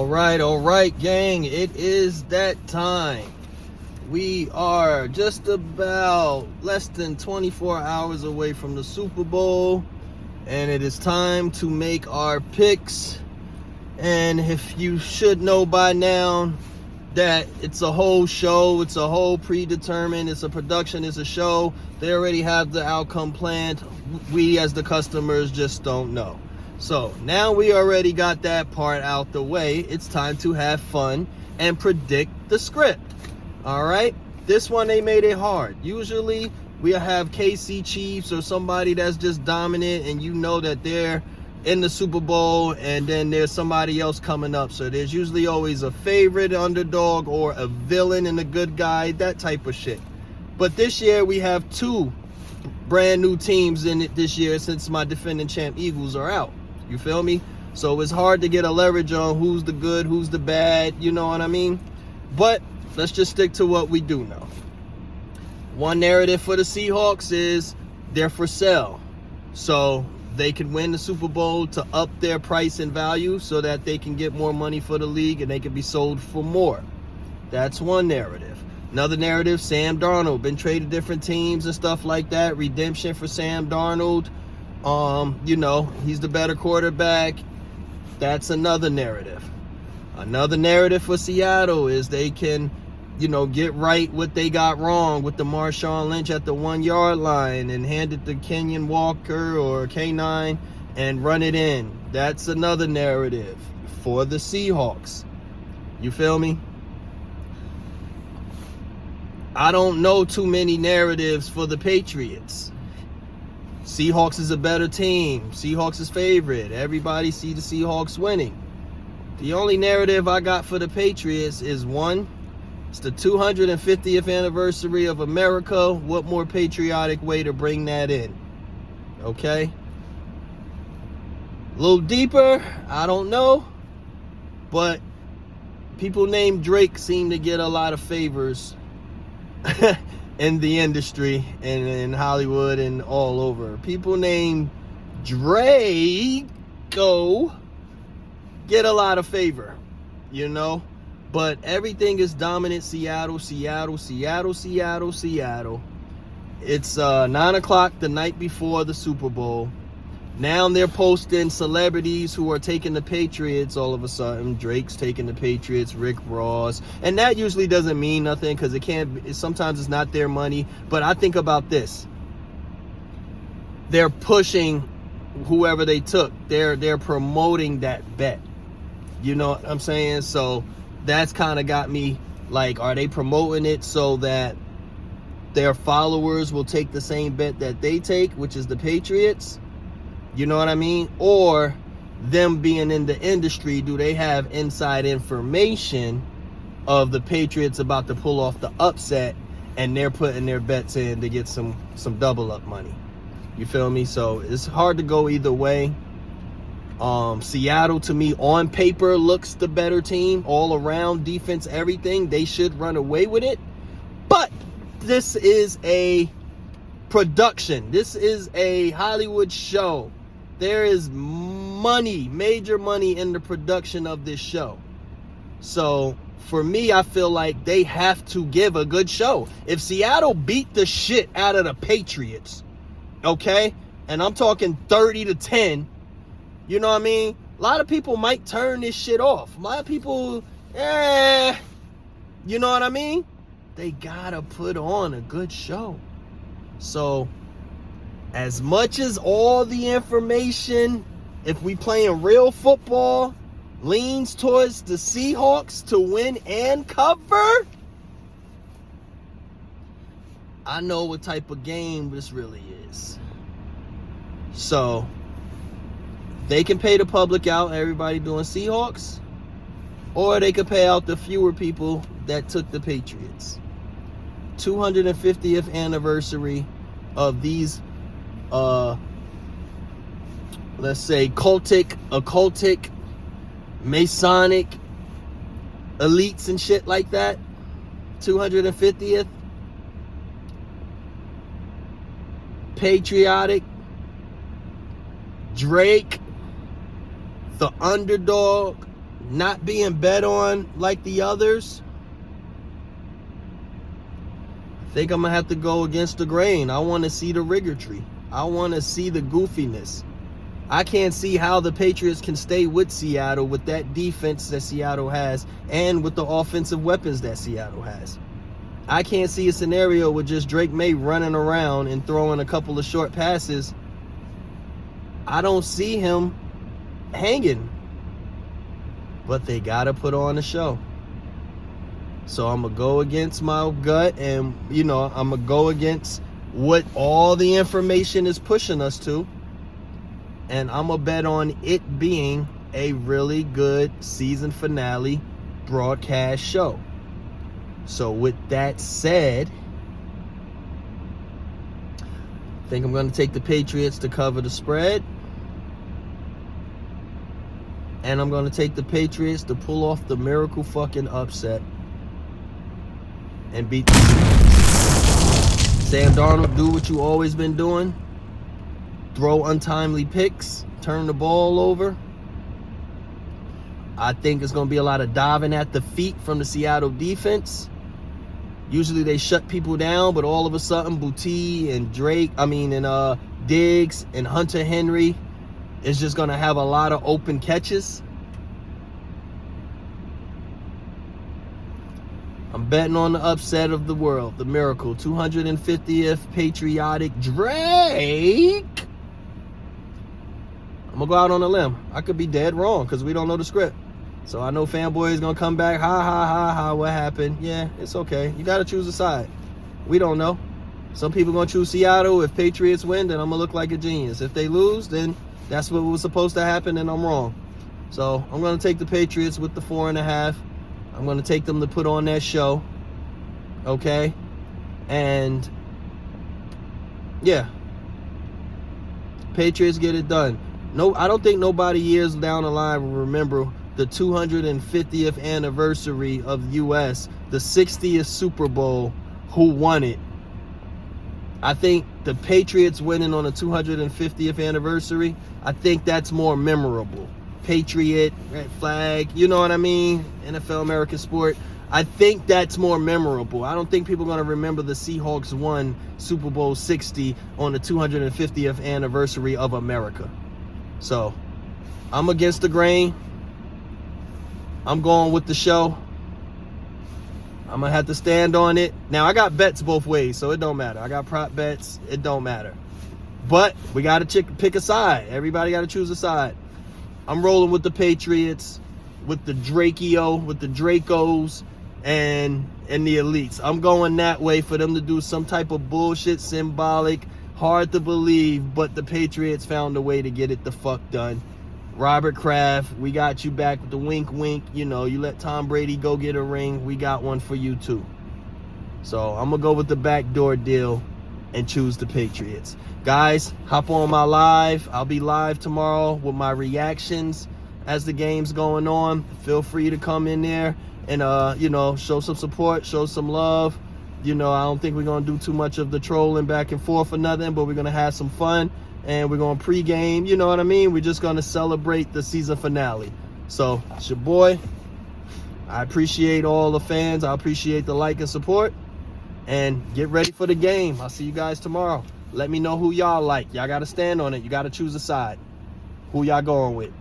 All right, gang. It is that time. We are just about less than 24 hours away from the Super Bowl, and it is time to make our picks. And if you should know by now that it's a whole show, it's a whole predetermined, it's a production, it's a show. They already have the outcome planned. We as the customers just don't know. So now we already got that part out the way. It's time to have fun and predict the script. All right. This one, they made it hard. Usually we have KC Chiefs or somebody that's just dominant and you know that they're in the Super Bowl, and then there's somebody else coming up. So there's usually always a favorite underdog or a villain and a good guy, that type of shit. But this year we have two brand new teams in it this year since my defending champ Eagles are out. You feel me? So it's hard to get a leverage on who's the good, who's the bad, you know what I mean? But let's just stick to what we do know. One narrative for the Seahawks is they're for sale. So they can win the Super Bowl to up their price and value so that they can get more money for the league and they can be sold for more. That's one narrative. Another narrative, Sam Darnold, been traded different teams and stuff like that. Redemption for Sam Darnold. You know, he's the better quarterback. That's another narrative. Another narrative for Seattle is they can, you know, get right what they got wrong with the Marshawn Lynch at the 1 yard line and hand it to Kenyon Walker or K9 and run it in. That's another narrative for the Seahawks. You feel me? I don't know too many narratives for the Patriots. Seahawks is a better team. Seahawks is favorite. Everybody see the Seahawks winning. The only narrative I got for the Patriots is one, it's the 250th anniversary of America. What more patriotic way to bring that in? Okay? A little deeper, I don't know. But people named Drake seem to get a lot of favors in the industry and in Hollywood and all over. People named Draco get a lot of favor, you know? But everything is dominant Seattle. It's 9 o'clock the night before the Super Bowl. Now they're posting celebrities who are taking the Patriots all of a sudden. Drake's taking the Patriots, Rick Ross. And that usually doesn't mean nothing because sometimes it's not their money. But I think about this. They're pushing whoever they took. They're promoting that bet. You know what I'm saying? So that's kind of got me like, are they promoting it so that their followers will take the same bet that they take, which is the Patriots? You know what I mean? Or them being in the industry, do they have inside information of the Patriots about to pull off the upset and they're putting their bets in to get some double up money? You feel me? So it's hard to go either way. Seattle, to me, on paper, looks the better team. All around, defense, everything. They should run away with it. But this is a production. This is a Hollywood show. There is money, major money in the production of this show. So for me, I feel like they have to give a good show. If Seattle beat the shit out of the Patriots, okay, and I'm talking 30-10, you know what I mean? A lot of people might turn this shit off. A lot of people, you know what I mean? They gotta put on a good show. So as much as all the information, if we playing real football, leans towards the Seahawks to win and cover, I know what type of game this really is. So they can pay the public out, everybody doing Seahawks, or they could pay out the fewer people that took the Patriots. 250th anniversary of these let's say occultic, Masonic elites and shit like that. 250th. Patriotic. Drake, the underdog, not being bet on like the others, I think I'm going to have to go against the grain. I want to see the rigortree. I want to see the goofiness. I can't see how the Patriots can stay with Seattle with that defense that Seattle has and with the offensive weapons that Seattle has. I can't see a scenario with just Drake May running around and throwing a couple of short passes. I don't see him hanging. But they got to put on a show. So I'm going to go against my gut, and, I'm going to go against what all the information is pushing us to. And I'm going to bet on it being a really good season finale broadcast show. So with that said, I think I'm going to take the Patriots to cover the spread. And I'm going to take the Patriots to pull off the miracle fucking upset and beat the Seahawks. Sam Darnold, do what you always been doing. Throw untimely picks. Turn the ball over. I think it's going to be a lot of diving at the feet from the Seattle defense. Usually they shut people down, but all of a sudden Boutte and Diggs and Hunter Henry is just going to have a lot of open catches. I'm betting on the upset of the world, the miracle. 250th patriotic Drake. I'm going to go out on a limb. I could be dead wrong because we don't know the script. So I know fanboy is going to come back. Ha, ha, ha, ha. What happened? Yeah, it's okay. You got to choose a side. We don't know. Some people going to choose Seattle. If Patriots win, then I'm going to look like a genius. If they lose, then that's what was supposed to happen, and I'm wrong. So I'm going to take the Patriots with the 4.5. I'm going to take them to put on that show. Okay? And, yeah. Patriots get it done. No, I don't think nobody years down the line will remember the 250th anniversary of U.S., the 60th Super Bowl, who won it. I think the Patriots winning on the 250th anniversary, I think that's more memorable. Patriot, red flag, you know what I mean? NFL, American sport. I think that's more memorable. I don't think people are going to remember the Seahawks won Super Bowl 60 on the 250th anniversary of America. So, I'm against the grain. I'm going with the show. I'm going to have to stand on it. Now, I got bets both ways, so it don't matter. I got prop bets. It don't matter. But we got to pick a side. Everybody got to choose a side. I'm rolling with the Patriots, with the Drakeo, with the Dracos, and the elites. I'm going that way for them to do some type of bullshit, symbolic, hard to believe, but the Patriots found a way to get it the fuck done. Robert Kraft, we got you back with the wink wink. You let Tom Brady go get a ring. We got one for you too. So I'm going to go with the backdoor deal and choose the Patriots. Guys, hop on my live. I'll be live tomorrow with my reactions as the game's going on. Feel free to come in there and, show some support, show some love. I don't think we're going to do too much of the trolling back and forth or nothing, but we're going to have some fun. And we're going to pregame, you know what I mean? We're just going to celebrate the season finale. So, it's your boy. I appreciate all the fans. I appreciate the like and support. And get ready for the game. I'll see you guys tomorrow. Let me know who y'all like. Y'all got to stand on it. You got to choose a side. Who y'all going with?